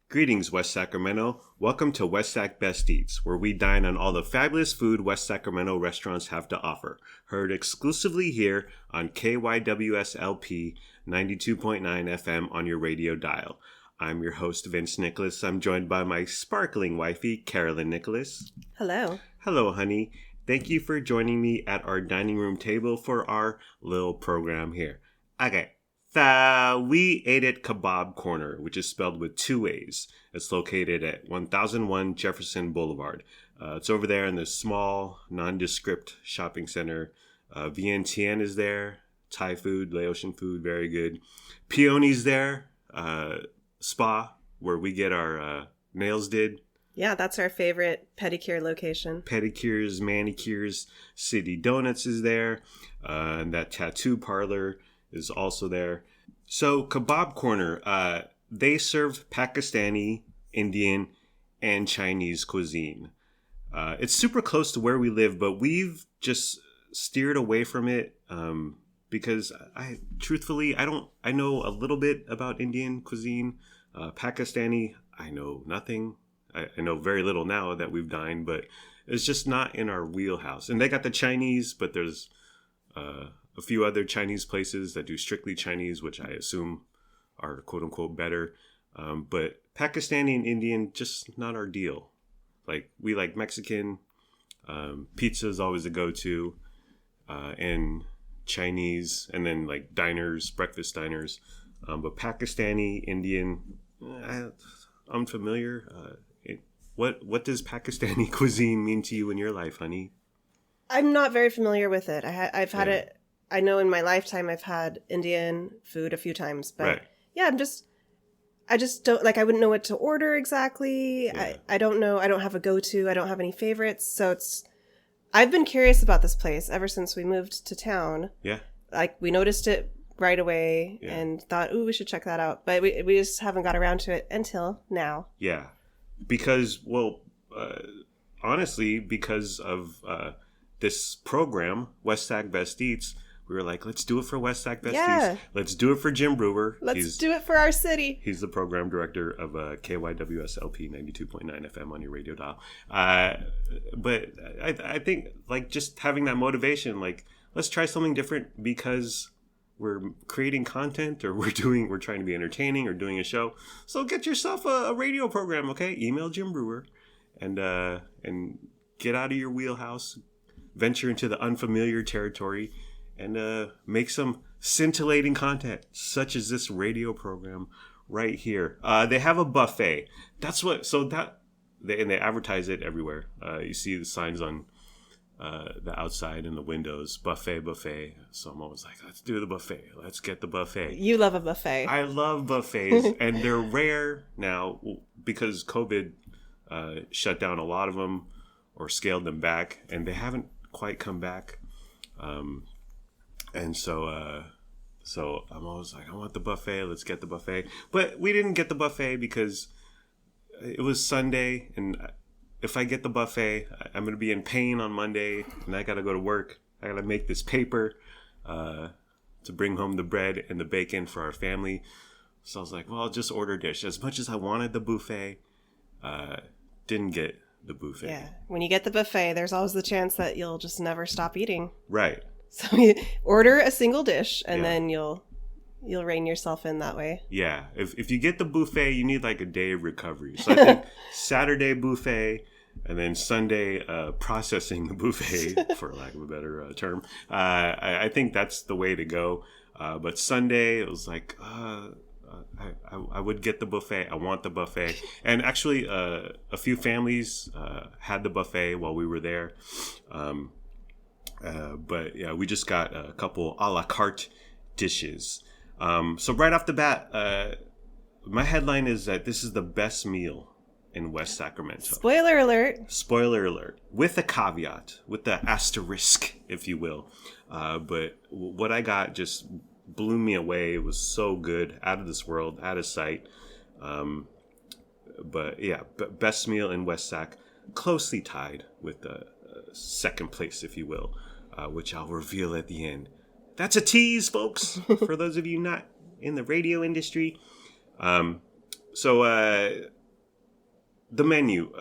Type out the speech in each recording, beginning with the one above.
Greetings, West Sacramento. Welcome to West Sac Best Eats, where we dine on all the fabulous food West Sacramento restaurants have to offer. Heard exclusively here on KYWSLP 92.9 FM on your radio dial. I'm your host, Vince Nicholas. I'm joined by my sparkling wifey, Carolyn Nicholas. Hello. Hello, honey. Thank you for joining me at our dining room table for our little program here. Okay. We ate at Kabab Corner, which is spelled with two A's. It's located at 1001 Jefferson Boulevard. It's over there in this small, nondescript shopping center. Vientiane is there. Thai food, Laotian food, very good. Peony's there. Spa, where we get our nails did. Yeah, that's our favorite pedicure location. Pedicures, manicures. City Donuts is there. And that tattoo parlor is also there. So Kabab Corner, they serve Pakistani, Indian, and Chinese cuisine. It's super close to where we live, but we've just steered away from it because I know a little bit about Indian cuisine. Pakistani, I know nothing. I know very little now that we've dined, but it's just not in our wheelhouse. And they got the Chinese, but there's a few other Chinese places that do strictly Chinese, which I assume are quote unquote better. But Pakistani and Indian, just not our deal. Like, we like Mexican. Pizza is always a go-to. And Chinese, and then like diners, breakfast diners. But Pakistani, Indian, unfamiliar. What does Pakistani cuisine mean to you in your life, honey? I'm not very familiar with it. I've had it. I know in my lifetime I've had Indian food a few times, but right. Yeah, I just don't, like, I wouldn't know what to order exactly. Yeah. I don't know. I don't have a go-to. I don't have any favorites. So I've been curious about this place ever since we moved to town. Yeah. Like, we noticed it right away and thought, ooh, we should check that out. But we just haven't got around to it until now. Yeah. Because, honestly, because of this program, West Sac Best Eats, we were like, let's do it for West Sac Best Eats. Let's do it for Jim Brewer. Let's do it for our city. He's the program director of KYWSLP 92.9 FM on your radio dial. But I think, like, just having that motivation, like, let's try something different because we're creating content, or we're trying to be entertaining or doing a show. So get yourself a radio program, okay? Email Jim Brewer and get out of your wheelhouse, venture into the unfamiliar territory, and make some scintillating content, such as this radio program right here. They have a buffet. They advertise it everywhere. You see the signs on the outside and the windows, buffet. So I'm always like, let's do the buffet. Let's get the buffet. You love a buffet. I love buffets, and they're rare now because COVID shut down a lot of them or scaled them back, and they haven't quite come back. And so I'm always like, I want the buffet. Let's get the buffet. But we didn't get the buffet because it was Sunday, and if I get the buffet, I'm going to be in pain on Monday, and I got to go to work. I got to make this paper to bring home the bread and the bacon for our family. So I was like, well, I'll just order a dish. As much as I wanted the buffet, didn't get the buffet. Yeah. When you get the buffet, there's always the chance that you'll just never stop eating. Right. So you order a single dish, and then you'll rein yourself in that way. Yeah. If you get the buffet, you need like a day of recovery. So I think Saturday buffet, and then Sunday processing the buffet, for lack of a better term. I think that's the way to go. But Sunday, it was like, I would get the buffet. I want the buffet. And actually, a few families had the buffet while we were there. But yeah, we just got a couple a la carte dishes. So right off the bat, my headline is that this is the best meal in West Sacramento. Spoiler alert. Spoiler alert. With a caveat, with the asterisk, if you will. But what I got just blew me away. It was so good. Out of this world. Out of sight. But yeah, best meal in West Sac. Closely tied with the second place, if you will. Which I'll reveal at the end. That's a tease, folks. For those of you not in the radio industry. So the menu.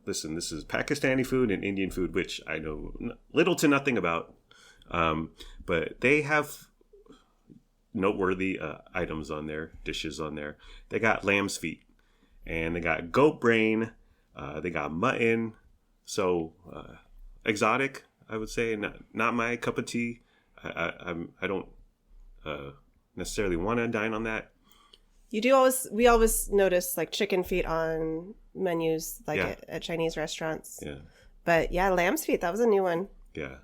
Listen, this is Pakistani food and Indian food, which I know little to nothing about. But they have noteworthy items on there, dishes on there. They got lamb's feet, and they got goat brain. They got mutton. So exotic, I would say. Not my cup of tea. I don't necessarily want to dine on that. We always notice like chicken feet on menus, like at Chinese restaurants. Yeah. But yeah, lamb's feet, that was a new one. Yeah.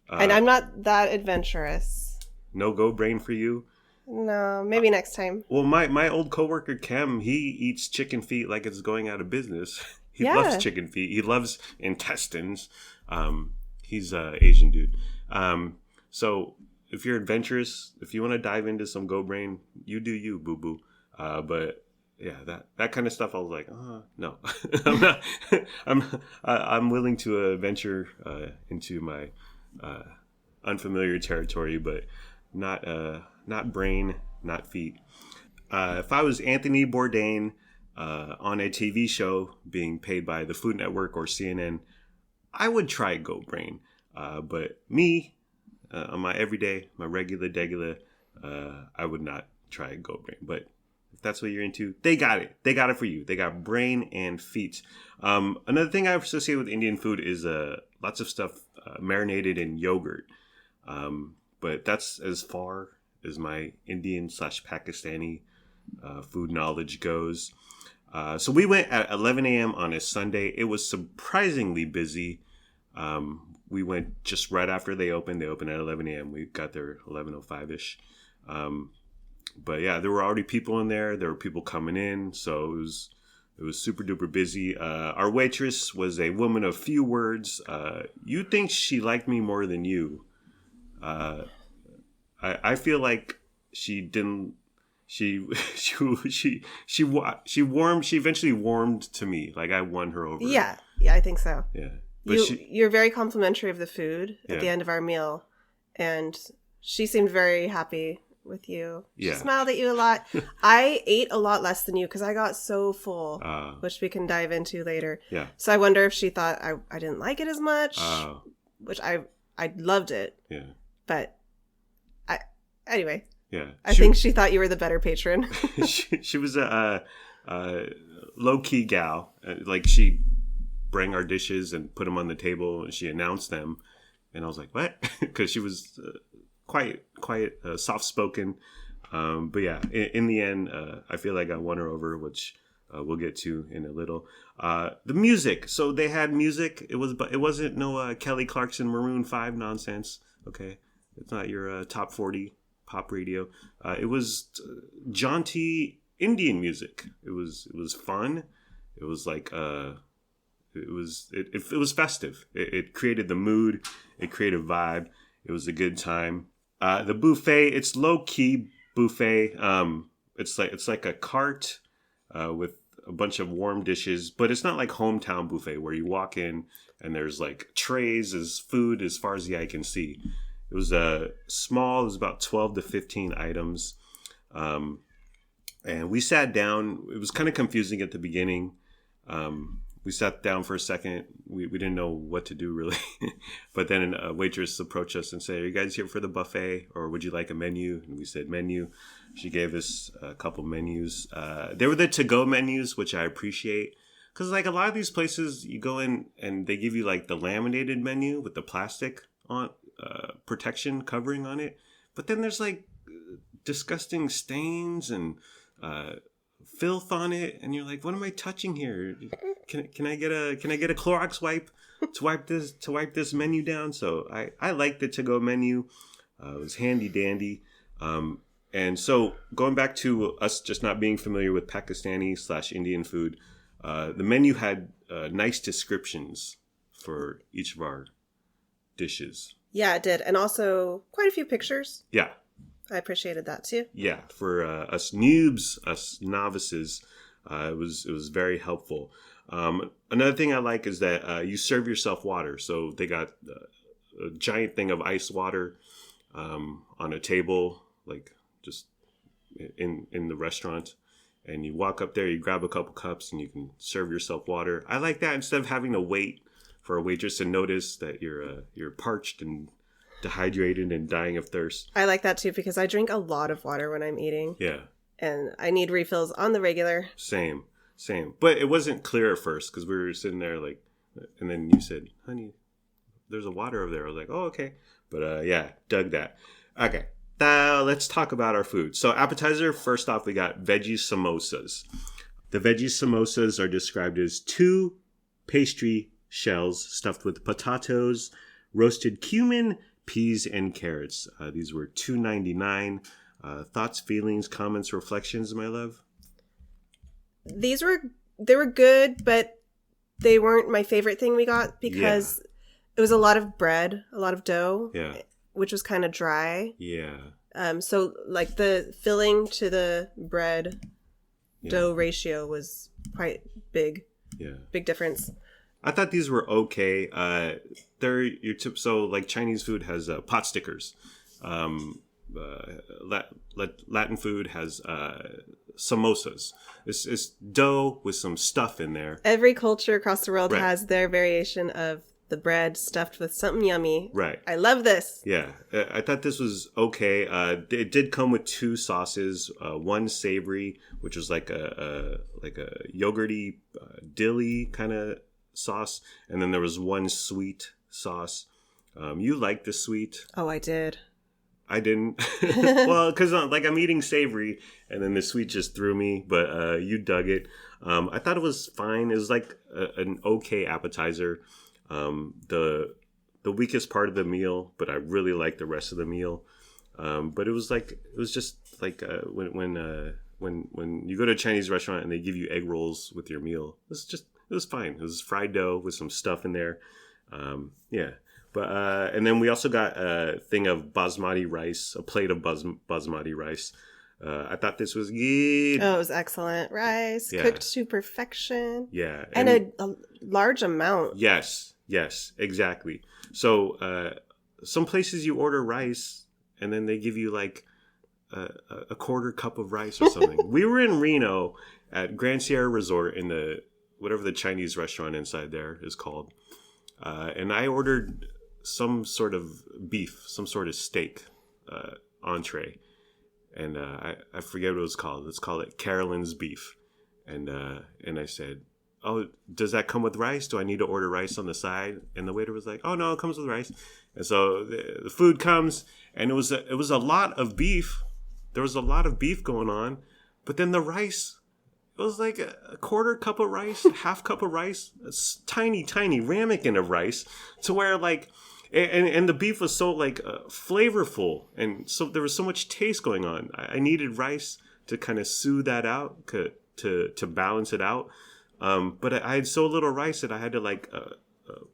And I'm not that adventurous. No goat brain for you? No, maybe next time. Well, my old coworker Kem, he eats chicken feet like it's going out of business. He loves chicken feet. He loves intestines. He's a Asian dude. So if you're adventurous, if you want to dive into some goat brain, you do you, boo boo. But yeah, that kind of stuff, I was like, no, I'm not. I'm willing to venture into my unfamiliar territory, but not brain, not feet. If I was Anthony Bourdain on a TV show being paid by the Food Network or CNN, I would try goat brain. But me, on my everyday, my regular, I would not try goat brain. But if that's what you're into, they got it. They got it for you. They got brain and feet. Another thing I associate with Indian food is lots of stuff marinated in yogurt. But that's as far as my Indian/Pakistani food knowledge goes. So we went at 11 a.m. on a Sunday. It was surprisingly busy. We went just right after they opened. They opened at 11 a.m. We got there 11:05-ish. But yeah, there were already people in there. There were people coming in. So it was super duper busy. Our waitress was a woman of few words. You think she liked me more than you. I feel like she didn't. She eventually warmed to me. Like I won her over. Yeah, I think so. Yeah. You're very complimentary of the food at the end of our meal, and she seemed very happy with you. She smiled at you a lot. I ate a lot less than you because I got so full, which we can dive into later. Yeah. So I wonder if she thought I didn't like it as much, which I loved it. Yeah. But anyway. Yeah. I think she thought you were the better patron. she was a low-key gal. Like she bring our dishes and put them on the table and she announced them. And I was like, what? Because she was quite soft-spoken. But yeah, in the end, I feel like I won her over, which we'll get to in a little. The music. So they had music. It wasn't no Kelly Clarkson Maroon 5 nonsense. Okay. It's not your top 40 pop radio. It was jaunty Indian music. It was fun. It was like it was festive. It created the mood. It created a vibe. It was a good time. The buffet, it's low key buffet. It's like a cart with a bunch of warm dishes, but it's not like hometown buffet where you walk in and there's like trays as food as far as the eye can see. It was small. It was about 12 to 15 items. And we sat down. It was kind of confusing at the beginning. We sat down for a second. We didn't know what to do really. But then a waitress approached us and said, "Are you guys here for the buffet or would you like a menu?" And we said menu. She gave us a couple menus. They were the to-go menus, which I appreciate. Because like a lot of these places, you go in and they give you like the laminated menu with the plastic on protection covering on it, but then there's like disgusting stains and filth on it, and you're like, what am I touching here? Can I get a Clorox wipe to wipe this menu down? So I like the to-go menu. It was handy dandy. And so going back to us just not being familiar with Pakistani/Indian food, the menu had nice descriptions for each of our dishes. Yeah, it did. And also quite a few pictures. Yeah. I appreciated that too. Yeah. For us noobs, us novices, it was very helpful. Another thing I like is that you serve yourself water. So they got a giant thing of ice water on a table, like just in the restaurant. and you walk up there, you grab a couple cups, and you can serve yourself water. I like that instead of having to wait for a waitress to notice that you're parched and dehydrated and dying of thirst. I like that too because I drink a lot of water when I'm eating. Yeah. And I need refills on the regular. Same. But it wasn't clear at first because we were sitting there like, and then you said, honey, there's a water over there. I was like, oh, okay. But yeah, dug that. Okay. Now let's talk about our food. So appetizer, first off, we got veggie samosas. The veggie samosas are described as 2 pastry shells stuffed with potatoes, roasted cumin, peas, and carrots. These were $2.99. Thoughts, feelings, comments, reflections, my love? They were good, but they weren't my favorite thing we got because it was a lot of bread, a lot of dough, which was kind of dry. Yeah. So like the filling to the bread dough ratio was quite big. Yeah. Big difference. I thought these were okay. They're your tip. So like Chinese food has pot stickers. Latin food has samosas. It's dough with some stuff in there. Every culture across the world has their variation of the bread stuffed with something yummy. Right. I love this. Yeah. I thought this was okay. It did come with 2 sauces. One savory, which was like a yogurty, dilly kind of sauce. And then there was one sweet sauce. You liked the sweet. Oh, I did. I didn't. Well, because like I'm eating savory, and then the sweet just threw me. But you dug it. I thought it was fine. It was like an okay appetizer. The weakest part of the meal, but I really liked the rest of the meal. But it was just like when you go to a Chinese restaurant and they give you egg rolls with your meal. It was fine. It was fried dough with some stuff in there. Yeah. But and then we also got a thing of basmati rice, a plate of basmati rice. I thought this was good. Oh, it was excellent rice, cooked to perfection. Yeah, and a large amount. Yes, exactly. So some places you order rice, and then they give you like a quarter cup of rice or something. We were in Reno at Grand Sierra Resort in the whatever the Chinese restaurant inside there is called, and I ordered some sort of beef, some sort of steak entree, and I forget what it was called. Let's call it Carolyn's beef, and I said, "Oh, does that come with rice? Do I need to order rice on the side?" And the waiter was like, "Oh no, it comes with rice." And so the food comes, and it was a lot of beef. There was a lot of beef going on, but then the rice. It was like a quarter cup of rice, half cup of rice, a tiny ramekin of rice, to where like, and the beef was so like flavorful, and so there was so much taste going on. I needed rice to kind of soothe that out, to balance it out. But I had so little rice that I had to like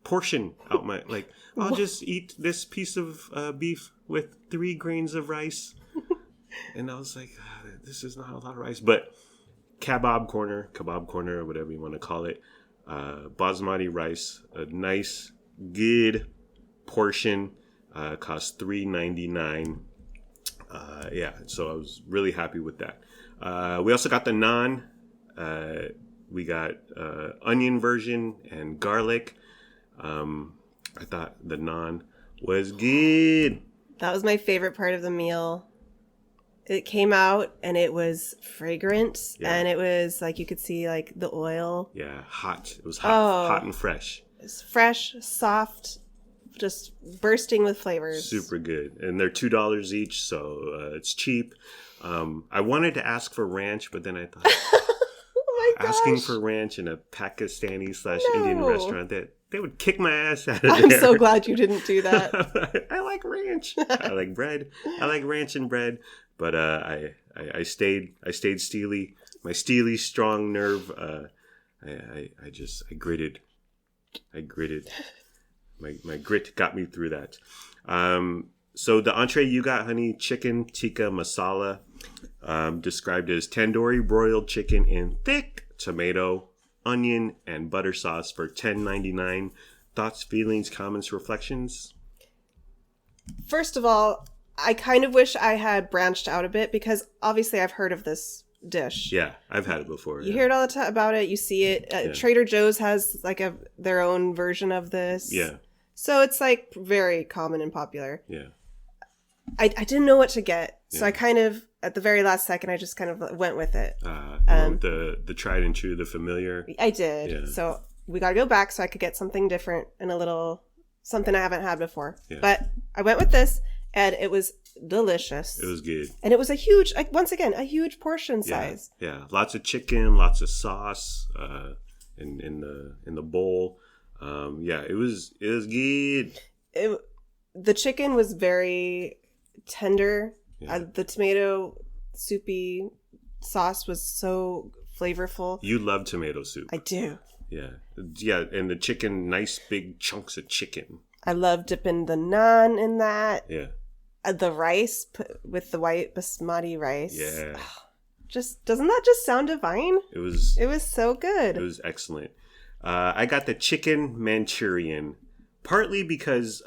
portion out my like. I'll just eat this piece of beef with 3 grains of rice, and I was like, this is not a lot of rice, but. Kabab corner, or whatever you want to call it. Basmati rice, a nice, good portion. Cost $3.99. Yeah, so I was really happy with that. We also got the naan. We got onion version and garlic. I thought the naan was good. That was my favorite part of the meal. It came out and it was fragrant and it was like you could see like the oil. Yeah, hot. It was hot and fresh. It's fresh, soft, just bursting with flavors. Super good. And they're $2 each, so it's cheap. I wanted to ask for ranch, but then I thought asking for ranch in a Pakistani/Indian restaurant, that they would kick my ass out of there. I'm so glad you didn't do that. I like ranch. I like bread. I like ranch and bread. But I stayed steely. My steely strong nerve. I gritted. My grit got me through that. So the entree you got, honey, chicken tikka masala, described as tandoori broiled chicken in thick tomato, onion, and butter sauce for $10.99. Thoughts, feelings, comments, reflections? First of all, I kind of wish I had branched out a bit because obviously I've heard of this dish. Yeah, I've had it before. You hear it all the time about it. You see it. Trader Joe's has like their own version of this. Yeah. So it's like very common and popular. Yeah. I didn't know what to get. So I kind of, at the very last second, I just kind of went with it. The tried and true, the familiar. I did. Yeah. So we got to go back so I could get something different and something I haven't had before. Yeah. But I went with this and it was delicious. It was good. And it was a huge portion size. Yeah. Lots of chicken, lots of sauce in the bowl. It was good. The chicken was very tender. Yeah. The tomato soupy sauce was so flavorful. You love tomato soup. I do. Yeah. Yeah, and the chicken, nice big chunks of chicken. I love dipping the naan in that. Yeah. The rice with the white basmati rice. Yeah. Doesn't that just sound divine? It was so good. It was excellent. I got the chicken Manchurian, partly because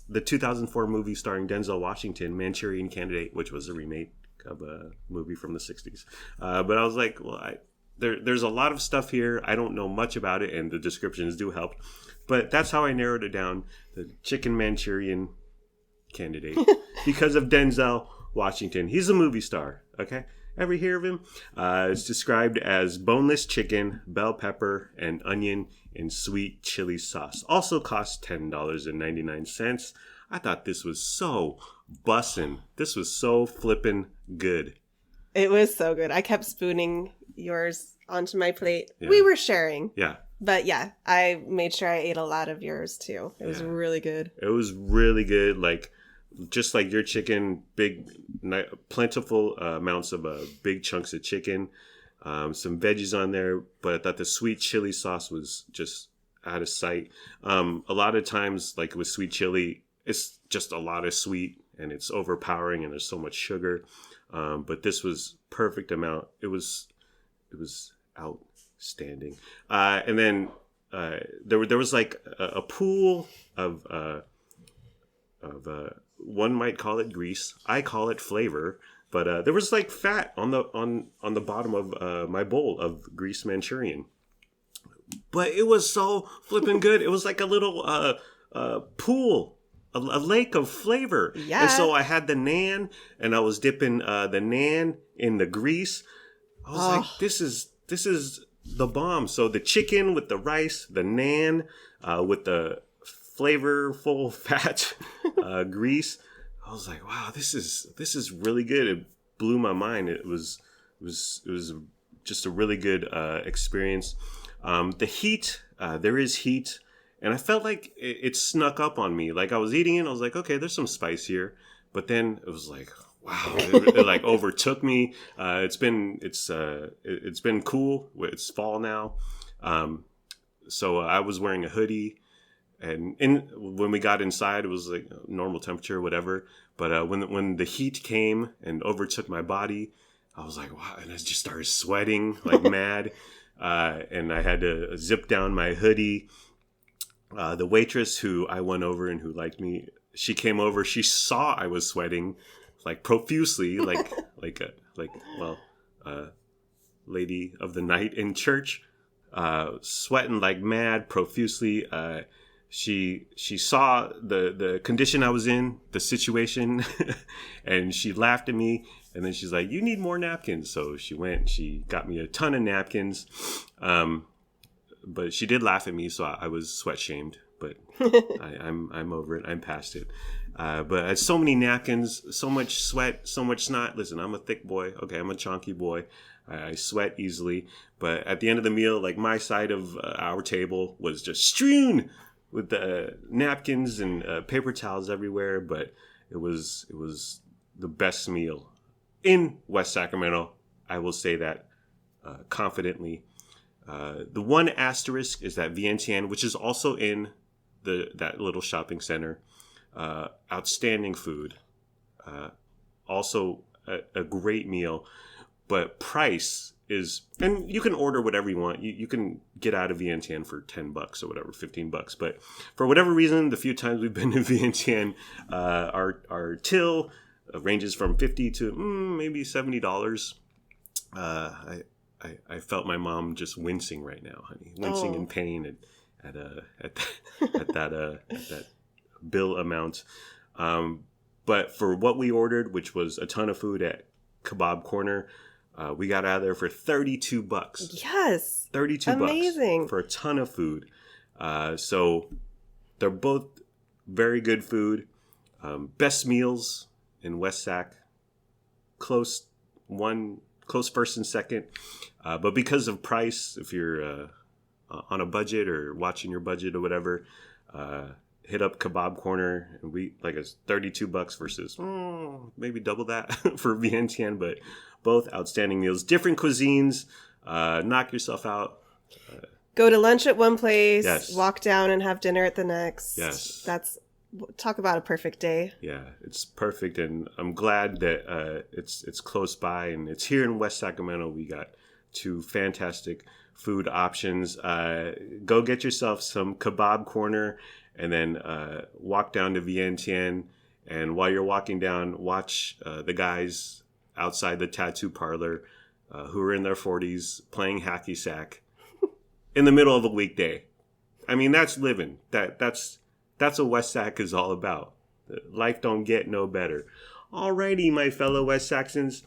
the 2004 movie starring Denzel Washington, Manchurian Candidate, which was a remake of a movie from the 60s. But I was like, well, there's a lot of stuff here. I don't know much about it, and the descriptions do help. But that's how I narrowed it down, the chicken Manchurian Candidate, because of Denzel Washington. He's a movie star, okay? Ever hear of him? It's described as boneless chicken, bell pepper, and onion in sweet chili sauce. Also cost $10.99. I thought this was so bussin'. This was so flippin' good. It was so good. I kept spooning yours onto my plate. Yeah. We were sharing. Yeah. But yeah, I made sure I ate a lot of yours too. It was really good. It was really good. Just like your chicken, big, plentiful amounts of big chunks of chicken, some veggies on there. But I thought the sweet chili sauce was just out of sight. A lot of times, like with sweet chili, it's just a lot of sweet and it's overpowering and there's so much sugar. But this was perfect amount. It was outstanding. And then there was like a pool of one might call it grease. I call it flavor. But there was like fat on the bottom of my bowl of grease Manchurian. But it was so flippin' good. It was like a little pool, a lake of flavor. Yeah. And so I had the naan, and I was dipping the naan in the grease. I was like, this is the bomb. So the chicken with the rice, the naan with the flavorful fat grease. I was like, wow, this is really good. It blew my mind. It was just a really good experience. The heat, there is heat, and I felt like it snuck up on me. Like I was eating it, I was like, okay, there's some spice here, but then it was like, wow, it like overtook me. It's been cool. It's fall now, so I was wearing a hoodie. And when we got inside, it was like normal temperature, whatever. But when the heat came and overtook my body, I was like, wow. And I just started sweating like mad. And I had to zip down my hoodie. The waitress who I went over and who liked me, she came over. She saw I was sweating like profusely, like lady of the night in church, sweating like mad profusely. She saw the condition I was in, the situation, and she laughed at me. And then she's like, "You need more napkins." So she went. She got me a ton of napkins, but she did laugh at me, so I was sweat shamed. But I'm over it. I'm past it. But I had so many napkins, so much sweat, so much snot. Listen, I'm a thick boy. Okay, I'm a chunky boy. I sweat easily. But at the end of the meal, like my side of our table was just strewn with the napkins and paper towels everywhere. But it was the best meal in West Sacramento. I will say that confidently. The one asterisk is that Vientiane, which is also in that little shopping center. Outstanding food. Also a great meal. But price is, and you can order whatever you want. You can get out of Vientiane for $10 or whatever, $15. But for whatever reason, the few times we've been to Vientiane, our till ranges from $50 to maybe $70. I felt my mom just wincing right now, honey, wincing in pain at that bill amount. But for what we ordered, which was a ton of food at Kabab Corner, we got out of there for $32. Yes. $32 Amazing. for a ton of food. So they're both very good food. Best meals in West Sac. Close first and second. But because of price, if you're on a budget or watching your budget or whatever, hit up Kabab Corner, and it's $32 versus maybe double that for Vientiane, but both outstanding meals, different cuisines. Knock yourself out. Go to lunch at one place, Yes. walk down and have dinner at the next. Yes. Talk about a perfect day. Yeah, it's perfect, and I'm glad that it's close by, and it's here in West Sacramento. We got two fantastic food options. Go get yourself some Kabab Corner, and then walk down to Vientiane. And while you're walking down, watch the guys outside the tattoo parlor who are in their 40s playing hacky sack in the middle of a weekday. I mean, that's living. That's what West Sac is all about. Life don't get no better. Alrighty, my fellow West Saxons,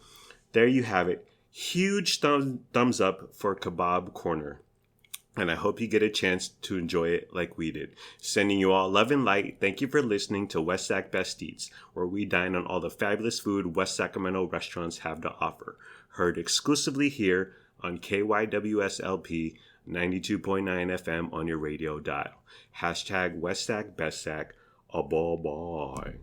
there you have it. Huge thumbs up for Kabab Corner. And I hope you get a chance to enjoy it like we did. Sending you all love and light. Thank you for listening to West Sac Best Eats, where we dine on all the fabulous food West Sacramento restaurants have to offer. Heard exclusively here on KYWSLP 92.9 FM on your radio dial. Hashtag West Sac Best Sac. A bye bye.